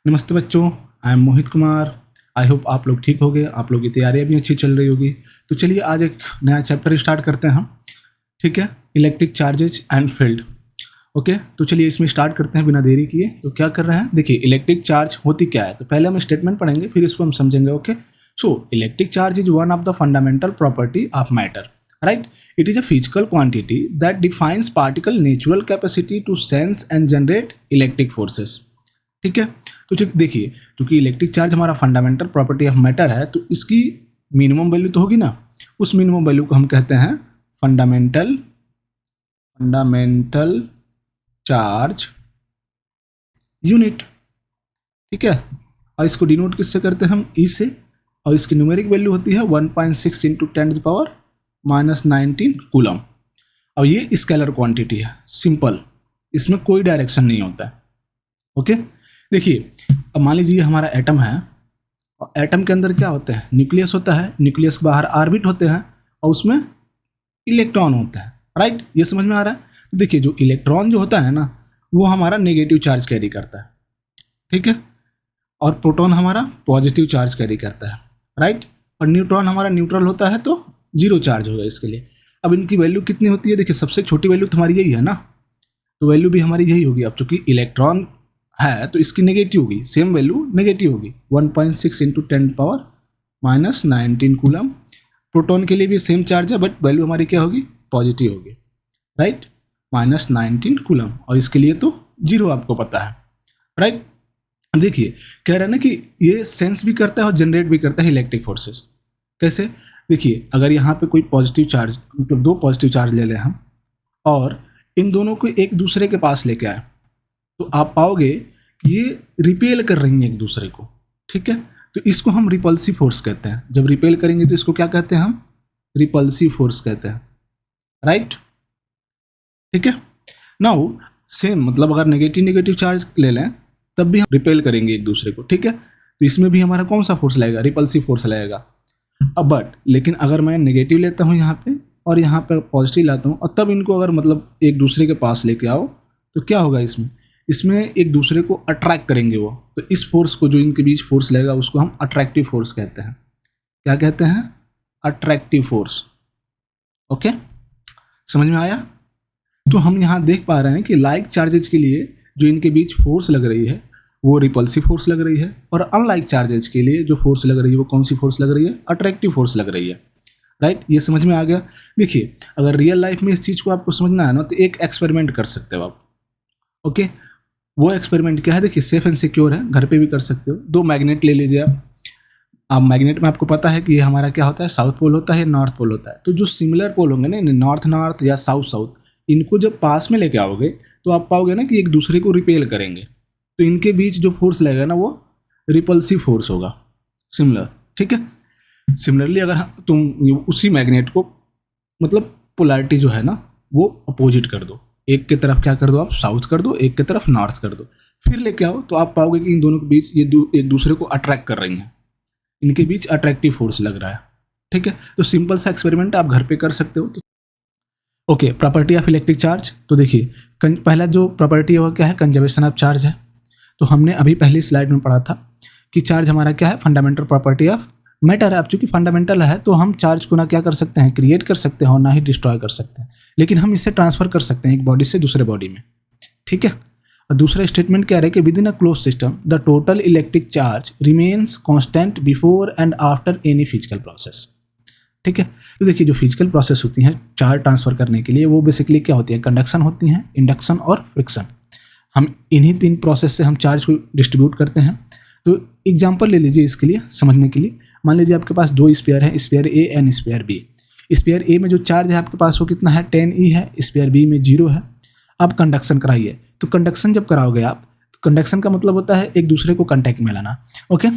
नमस्ते बच्चों, I am Mohit Kumar. I hope आप लोग ठीक होंगे, आप लोग की तैयारियां भी अच्छी चल रही होगी। तो चलिए आज एक नया चैप्टर स्टार्ट करते हैं हम। ठीक है, electric charges and field. Okay, तो चलिए इसमें स्टार्ट करते हैं बिना देरी किए। तो क्या कर रहे हैं, देखिए इलेक्ट्रिक चार्ज होती क्या है। तो पहले हम स्टेटमेंट पढ़ेंगे, फिर इसको हम समझेंगे। Okay, so electric charge is one of the fundamental property of matter, right. It is a physical quantity that defines particle natural capacity to sense and generate electric forces. ठीक है, तो देखिए क्योंकि इलेक्ट्रिक चार्ज हमारा fundamental property of matter है, तो इसकी minimum value तो होगी ना। उस मिनिमम वैल्यू को हम कहते हैं फंडामेंटल चार्ज यूनिट। ठीक है, और इसको डिनोट किससे करते हैं हम, ई से। और इसकी न्यूमेरिक वैल्यू होती है 1.6 इंटू 10⁻⁻19 कूलम। और ये स्केलर क्वांटिटी है, सिंपल, इसमें कोई डायरेक्शन नहीं होता है। ओके, देखिए अब मान लीजिए हमारा एटम है, और एटम के अंदर क्या होता है, न्यूक्लियस होता है, न्यूक्लियस के बाहर ऑर्बिट होते हैं, और उसमें इलेक्ट्रॉन होता है, राइट। ये समझ में आ रहा है। तो देखिए जो इलेक्ट्रॉन जो होता है ना, वो हमारा नेगेटिव चार्ज कैरी करता है, ठीक है, और प्रोटॉन हमारा पॉजिटिव चार्ज कैरी करता है, राइट। और न्यूट्रॉन हमारा न्यूट्रल होता है, तो जीरो चार्ज होगा इसके लिए। अब इनकी वैल्यू कितनी होती है, देखिए सबसे छोटी वैल्यू तो हमारी यही है ना, तो वैल्यू भी हमारी यही होगी। अब चूंकि इलेक्ट्रॉन है तो इसकी नेगेटिव होगी, सेम वैल्यू नेगेटिव होगी, 1.6 इंटू 10⁻⁻19 कूलम। प्रोटॉन के लिए भी सेम चार्ज है, बट वैल्यू हमारी क्या होगी, पॉजिटिव होगी, राइट, -19 कूलम। और इसके लिए तो जीरो आपको पता है, राइट। देखिए कह रहे हैं ना कि ये सेंस भी करता है और जनरेट भी करता है इलेक्ट्रिक फोर्सेस। कैसे, देखिए अगर यहाँ पे कोई पॉजिटिव चार्ज, मतलब दो पॉजिटिव चार्ज ले लें हम, और इन दोनों को एक दूसरे के पास लेके आए, तो आप पाओगे कि ये रिपेल कर रही हैं एक दूसरे को, ठीक है। तो इसको हम रिपल्सिव फोर्स कहते हैं। जब रिपेल करेंगे तो इसको क्या कहते हैं हम, रिपल्सिव फोर्स कहते हैं, राइट। ठीक है, नाउ सेम, मतलब अगर नेगेटिव चार्ज ले लें तब भी हम रिपेल करेंगे एक दूसरे को, ठीक है। तो इसमें भी हमारा कौन सा फोर्स लगेगा, रिपल्सिव फोर्स लगेगा। अब बट लेकिन अगर मैं नेगेटिव लेता हूँ यहाँ पे, और यहाँ पे पॉजिटिव लाता हूँ, और तब इनको अगर मतलब एक दूसरे के पास लेके आओ, तो क्या होगा, इसमें एक दूसरे को अट्रैक्ट करेंगे वो। तो इस फोर्स को, जो इनके बीच फोर्स लगेगा, उसको हम अट्रैक्टिव फोर्स कहते हैं। क्या कहते हैं, अट्रैक्टिव फोर्स। ओके, समझ में आया। तो हम यहाँ देख पा रहे हैं कि लाइक चार्जेज के लिए जो इनके बीच फोर्स लग रही है वो रिपल्सिव फोर्स लग रही है, और अनलाइक चार्जेज के लिए जो फोर्स लग रही है वो कौन सी फोर्स लग रही है, अट्रैक्टिव फोर्स लग रही है, राइट। ये समझ में आ गया। देखिए अगर रियल लाइफ में इस चीज़ को आपको समझना है ना, तो एक एक्सपेरिमेंट कर सकते हो आप। ओके, वो एक्सपेरिमेंट क्या है, देखिए सेफ एंड सिक्योर है, घर पे भी कर सकते हो। दो मैग्नेट ले लीजिए आप मैग्नेट में आपको पता है कि ये हमारा क्या होता है, साउथ पोल होता है, नॉर्थ पोल होता है। तो जो सिमिलर पोल होंगे ना, नॉर्थ या साउथ, इनको जब पास में लेके आओगे तो आप पाओगे ना कि एक दूसरे को रिपेल करेंगे। तो इनके बीच जो फोर्स लगेगा ना, वो रिपल्सिव फोर्स होगा, सिमिलर, ठीक है। सिमिलरली अगर तुम उसी मैग्नेट को, मतलब पोलैरिटी जो है ना, वो अपोजिट कर दो, एक की तरफ क्या कर दो आप, साउथ कर दो, एक की तरफ नॉर्थ कर दो, फिर लेके आओ, तो आप पाओगे कि इन दोनों के बीच ये एक दूसरे को अट्रैक्ट कर रही हैं, इनके बीच अट्रैक्टिव फोर्स लग रहा है, ठीक है। तो सिंपल सा एक्सपेरिमेंट आप घर पे कर सकते हो। तो okay, property of electric charge. तो देखिए पहला जो प्रॉपर्टी है वो क्या है, कंजर्वेशन ऑफ चार्ज है। तो हमने अभी पहली स्लाइड में पढ़ा था कि चार्ज हमारा क्या है, फंडामेंटल प्रॉपर्टी ऑफ मैटर है। अब चूंकि फंडामेंटल है तो हम चार्ज को ना क्या कर सकते हैं, क्रिएट कर सकते हैं, और ना ही डिस्ट्रॉय कर सकते हैं, लेकिन हम इसे ट्रांसफर कर सकते हैं एक बॉडी से दूसरे बॉडी में, ठीक है। और दूसरा स्टेटमेंट क्या है कि with in a close system the total electric charge remains constant before and after any physical process, ठीक है। तो देखिए जो फिजिकल प्रोसेस होती हैं चार्ज ट्रांसफर करने के लिए, वो बेसिकली क्या होती है, कंडक्शन होती हैं, इंडक्शन और फ्रिक्शन। हम इन्हीं तीन प्रोसेस से हम चार्ज को डिस्ट्रीब्यूट करते हैं। तो एग्जांपल ले लीजिए इसके लिए समझने के लिए। मान लीजिए आपके पास दो स्फीयर हैं, sphere A and sphere B. Sphere A में जो चार्ज है आपके पास वो कितना है, 10E है, स्फीयर बी में 0 है। अब कंडक्शन कराइए, तो कंडक्शन जब कराओगे आप, तो कंडक्शन का मतलब होता है एक दूसरे को कंटेक्ट में लाना, ओके।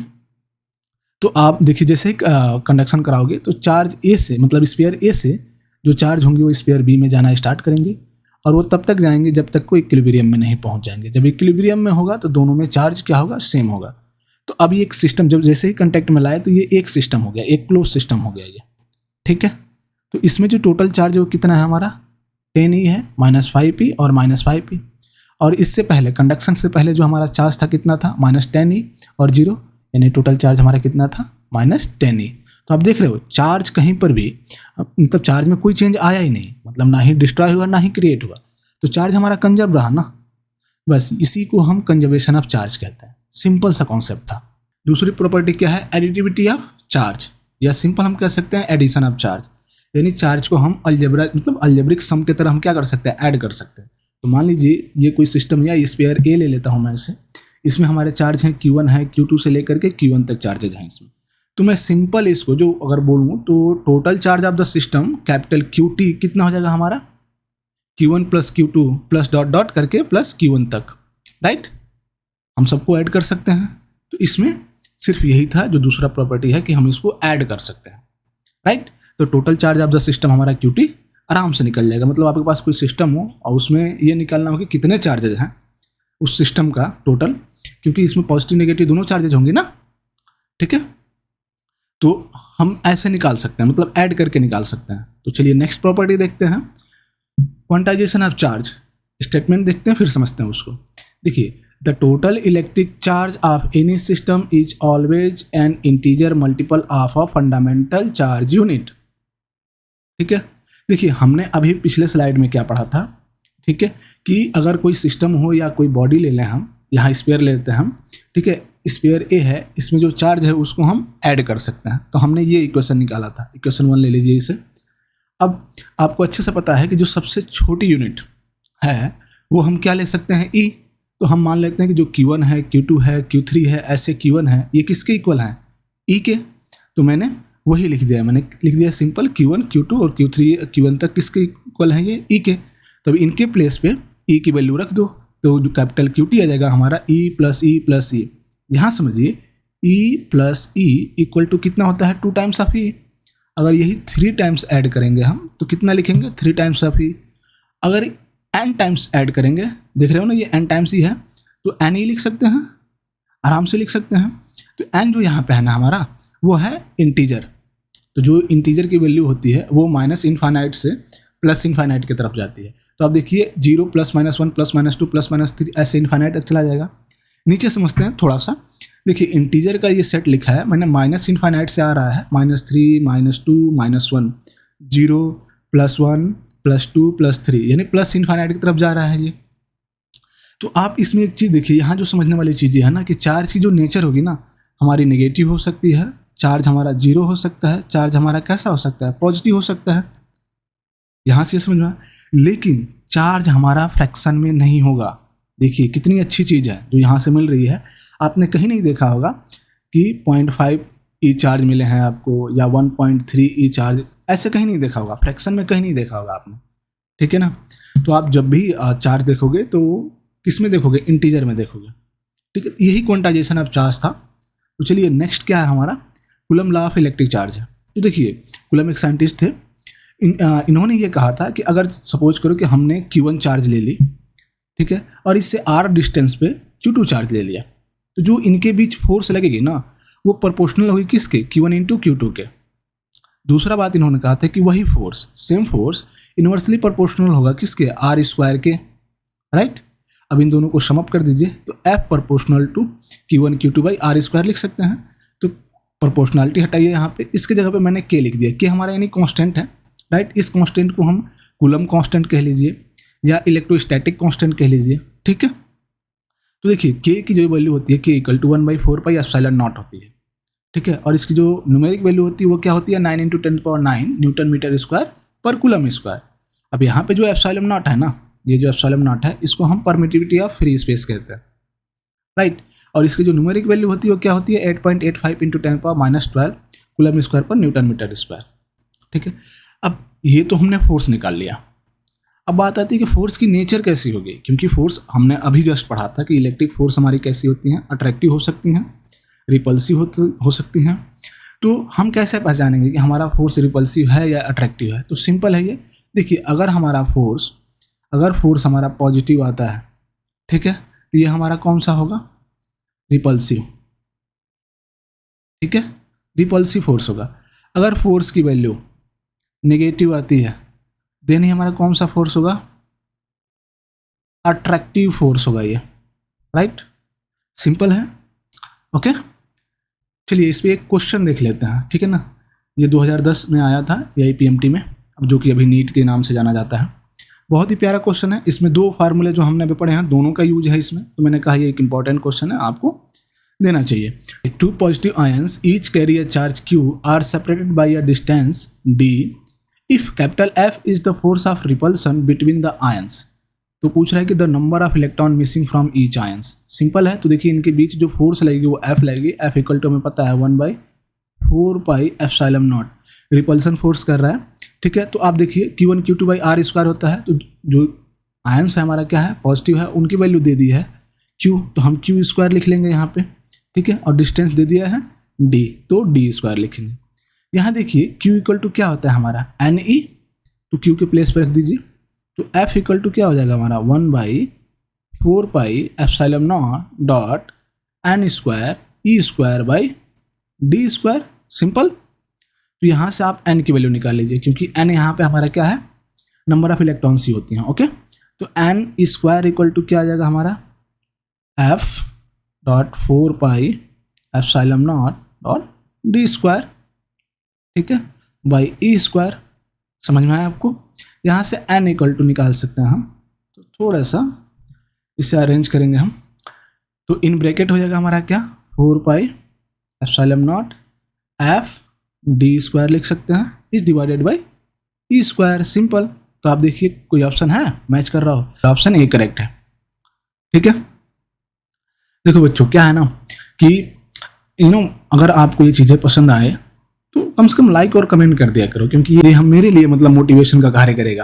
तो आप देखिए जैसे कंडक्शन कराओगे तो चार्ज ए से, मतलब स्फीयर ए से जो चार्ज होंगे वो स्फीयर बी में जाना स्टार्ट करेंगे, और वो तब तक जाएंगे जब तक कोई इक्विलिब्रियम में नहीं पहुंच जाएंगे। जब इक्विलिब्रियम में होगा तो दोनों में चार्ज क्या होगा, सेम होगा। तो अब ये एक सिस्टम जब जैसे ही कंटेक्ट में लाए तो ये एक सिस्टम हो गया, एक क्लोज सिस्टम हो गया ये, ठीक है। तो इसमें जो टोटल चार्ज है वो कितना है हमारा, 10E है, -5P और -5P। और इससे पहले कंडक्शन से पहले जो हमारा चार्ज था कितना था -10e और 0, यानी टोटल चार्ज हमारा कितना था -10e। तो आप देख रहे हो चार्ज कहीं पर भी मतलब चार्ज में कोई चेंज आया ही नहीं, मतलब ना ही डिस्ट्रॉय हुआ ना ही क्रिएट हुआ, तो चार्ज हमारा कंजर्व रहा ना। बस इसी को हम कंजर्वेशन ऑफ चार्ज कहते हैं। सिंपल सा कॉन्सेप्ट था। दूसरी प्रॉपर्टी क्या है, एडिटिविटी ऑफ चार्ज, या सिंपल हम कह सकते हैं एडिशन ऑफ चार्ज, यानी चार्ज को हम अलजेब्रा मतलब अलजेब्रिक सम की तरह हम क्या कर सकते हैं, ऐड कर सकते हैं। तो मान लीजिए ये कोई सिस्टम या स्फीयर ए ले लेता हूँ मैं इसे, इसमें हमारे चार्ज हैं Q1 है, Q2 से लेकर के Q1 तक चार्जेज हैं इसमें। तो मैं सिंपल इसको जो अगर बोलूँ तो total charge of the system capital QT कितना हो जाएगा हमारा, Q1 plus Q2 plus dot dot करके प्लस Q1 तक, राइट। हम सबको ऐड कर सकते हैं। तो इसमें सिर्फ यही था जो दूसरा प्रॉपर्टी है कि हम इसको ऐड कर सकते हैं, राइट। तो total charge of the system हमारा QT आराम से निकल जाएगा। मतलब आपके पास कोई सिस्टम हो और उसमें ये निकालना हो कि कितने चार्जेज हैं उस सिस्टम का टोटल, क्योंकि इसमें पॉजिटिव नेगेटिव दोनों चार्जेज होंगे ना, ठीक है। तो हम ऐसे निकाल सकते हैं, मतलब ऐड करके निकाल सकते हैं। तो चलिए नेक्स्ट प्रॉपर्टी देखते हैं, क्वांटाइजेशन ऑफ चार्ज। स्टेटमेंट देखते हैं फिर समझते हैं उसको। देखिए, the total electric charge of any system is always an integer multiple of a fundamental charge unit, ठीक है। देखिए हमने अभी पिछले स्लाइड में क्या पढ़ा था, ठीक है, कि अगर कोई सिस्टम हो या कोई बॉडी ले लें, हम यहाँ स्फीयर ले लेते हैं हम, ठीक है, स्फीयर ए है, इसमें जो चार्ज है उसको हम ऐड कर सकते हैं। तो हमने ये इक्वेशन निकाला था, इक्वेशन 1 ले लीजिए इसे। अब आपको अच्छे से पता है कि जो सबसे छोटी यूनिट है वो हम क्या ले सकते हैं, ई। तो हम मान लेते हैं कि जो Q1 है, Q2 है, Q3 है, ऐसे Q1 है, ये किसके इक्वल हैं, ई के। तो मैंने वही लिख दिया, मैंने लिख दिया सिंपल Q1 Q2 और Q3 Q1 तक किसके इक्वल हैं, ये ई के। तो इनके प्लेस पे ई की वैल्यू रख दो, तो जो कैपिटल QT आ जाएगा हमारा E plus E plus E. यहाँ समझिए E plus E equal to कितना होता है, 2 टाइम्स ऑफ ई। अगर यही 3 टाइम्स ऐड करेंगे हम तो कितना लिखेंगे, 3 टाइम्स ऑफ ई। अगर n टाइम्स ऐड करेंगे, देख रहे हो ना ये n टाइम्स ही है, तो n ही लिख सकते हैं, आराम से लिख सकते हैं। तो n जो यहाँ पे है ना हमारा वो है इंटीजर। तो जो इंटीजर की वैल्यू होती है वो माइनस इनफाइनाइट से प्लस इनफाइनाइट की तरफ जाती है। तो आप देखिए 0 प्लस -1 प्लस -2 प्लस -3 ऐसे इनफाइनाइट तक चला जाएगा। नीचे समझते हैं थोड़ा सा। देखिए इंटीजर का ये सेट लिखा है मैंने, माइनस इनफाइनाइट से आ रहा है, -3 -2 -1, 0 +1 +2 +3, यानी प्लस इनफाइनाइट की तरफ जा रहा है ये। तो आप इसमें एक चीज़ देखिए, यहाँ जो समझने वाली चीज़ें है ना कि चार्ज की जो नेचर होगी ना हमारी नेगेटिव हो सकती है, चार्ज हमारा 0 हो सकता है, चार्ज हमारा कैसा हो सकता है, पॉजिटिव हो सकता है, यहाँ से समझ में। लेकिन चार्ज हमारा फ्रैक्शन में नहीं होगा। देखिए कितनी अच्छी चीज़ है जो यहाँ से मिल रही है। आपने कहीं नहीं देखा होगा कि 0.5 ई चार्ज मिले हैं आपको या 1.3 ई चार्ज, ऐसे कहीं नहीं देखा होगा, फ्रैक्शन में कहीं नहीं देखा होगा आपने, ठीक है ना। तो आप जब भी चार्ज देखोगे तो किस में देखोगे, इंटीजर में देखोगे, ठीक है। यही क्वांटाइजेशन ऑफ चार्ज था। तो चलिए नेक्स्ट क्या है हमारा, coulomb law of electric charge है। तो देखिए कूलम एक साइंटिस्ट थे, इन्होंने ये कहा था कि अगर सपोज करो कि हमने Q1 चार्ज ले ली, ठीक है, और इससे R डिस्टेंस पे Q2 चार्ज ले लिया, तो जो इनके बीच फोर्स लगेगी ना वो प्रोपोर्शनल होगी किसके, Q1 इंटू Q2 के। दूसरा बात इन्होंने कहा था कि वही force, same force inversely proportional होगा किसके, R² के, राइट। अब इन दोनों को सम अप कर दीजिए तो F proportional to Q1 Q2 by R² लिख सकते हैं। तो प्रोपोर्शनलिटी हटाइए, यहाँ पे इसके जगह पे मैंने K लिख दिया, K हमारा यानी कांस्टेंट है, राइट। इस कांस्टेंट को हम कूलम कांस्टेंट कह लीजिए या इलेक्ट्रोस्टैटिक कांस्टेंट कह लीजिए, ठीक है। तो देखिए K की जो वैल्यू होती है K = 1/4πε0 होती है, ठीक है। और इसकी जो न्यूमेरिक वैल्यू होती है वो क्या होती है, 9 × 10⁹ न्यूटन मीटर स्क्वायर पर कूलम स्क्वायर। अब यहाँ पे जो ε0 है ना, ये जो ε0 है इसको हम परमिटिविटी ऑफ फ्री स्पेस कहते हैं, राइट। और इसकी जो न्यूमेरिक वैल्यू होती है वो क्या होती है, 8.85 × 10⁻12 कूलम स्क्वायर पर न्यूटन मीटर स्क्वायर, ठीक है। अब ये तो हमने फोर्स निकाल लिया। अब बात आती है कि फोर्स की नेचर कैसी होगी, क्योंकि फोर्स हमने अभी जस्ट पढ़ा था कि इलेक्ट्रिक फोर्स हमारी कैसी होती हैं, अट्रैक्टिव हो सकती हैं, रिपल्सिव हो सकती हैं। तो हम कैसे पहचानेंगे कि हमारा फोर्स रिपल्सिव है या अट्रैक्टिव है, तो सिंपल है ये। देखिए अगर फोर्स हमारा पॉजिटिव आता है, ठीक है, तो ये हमारा कौन सा होगा, रिपल्सिव, ठीक है, रिपल्सिव फोर्स होगा। अगर फोर्स की वैल्यू नेगेटिव आती है देन ही हमारा कौन सा फोर्स होगा, अट्रैक्टिव फोर्स होगा ये, राइट, सिंपल है। ओके, चलिए इस पे एक क्वेश्चन देख लेते हैं, ठीक है ना। ये 2010 में आया था AIPMT में, अब जो कि अभी नीट के नाम से जाना जाता है। बहुत ही प्यारा क्वेश्चन है, इसमें 2 फार्मूले जो हमने अभी पढ़े हैं दोनों का यूज है इसमें, तो मैंने कहा ये एक इंपॉर्टेंट क्वेश्चन है, आपको देना चाहिए। 2 positive ions each carry a charge Q are separated by a distance D if capital F is the force of repulsion between the ions. तो पूछ रहा है कि the number of electron missing from each ions. Simple है, तो देखिए इनके बीच जो फोर्स लगेगी वो F लगेगी। F इक्वल टू हमें पता है 1/4 pi epsilon not, repulsion force कर रहा है, ठीक है। तो आप देखिए Q1 Q2 by R square होता है, तो जो आयंस है हमारा क्या है, पॉजिटिव है, उनकी वैल्यू दे दी है Q, तो हम Q स्क्वायर लिख लेंगे यहाँ पे, ठीक है। और डिस्टेंस दे दिया है D, तो D स्क्वायर लिखेंगे। यहाँ देखिए Q इक्वल टू क्या होता है हमारा NE, तो Q के प्लेस पर रख दीजिए, तो F इक्वल टू क्या हो जाएगा हमारा 1/4 pi epsilon not dot N square E square by D square, simple. तो यहाँ से आप N की वैल्यू निकाल लीजिए, क्योंकि N यहाँ पे हमारा क्या है, नंबर ऑफ इलेक्ट्रॉन्स ही होती हैं, ओके। तो N स्क्वायर इक्वल टू क्या आ जाएगा हमारा F dot 4 pi epsilon not dot D square, ठीक है, बाई E स्क्वायर। समझ में आया आपको? यहाँ से N इक्वल टू निकाल सकते हैं हम, तो थोड़ा सा इसे अरेंज करेंगे हम, तो इन ब्रैकेट हो जाएगा हमारा क्या 4 pi epsilon not F D square लिख सकते हैं, is divided by E square, simple. तो आप देखिए कोई ऑप्शन है मैच कर रहा हो, तो ऑप्शन ए करेक्ट है, ठीक है। देखो बच्चों क्या है ना कि अगर आपको ये चीज़ें पसंद आए तो कम से कम लाइक और कमेंट कर दिया करो, क्योंकि ये हम मेरे लिए मतलब मोटिवेशन का कार्य करेगा।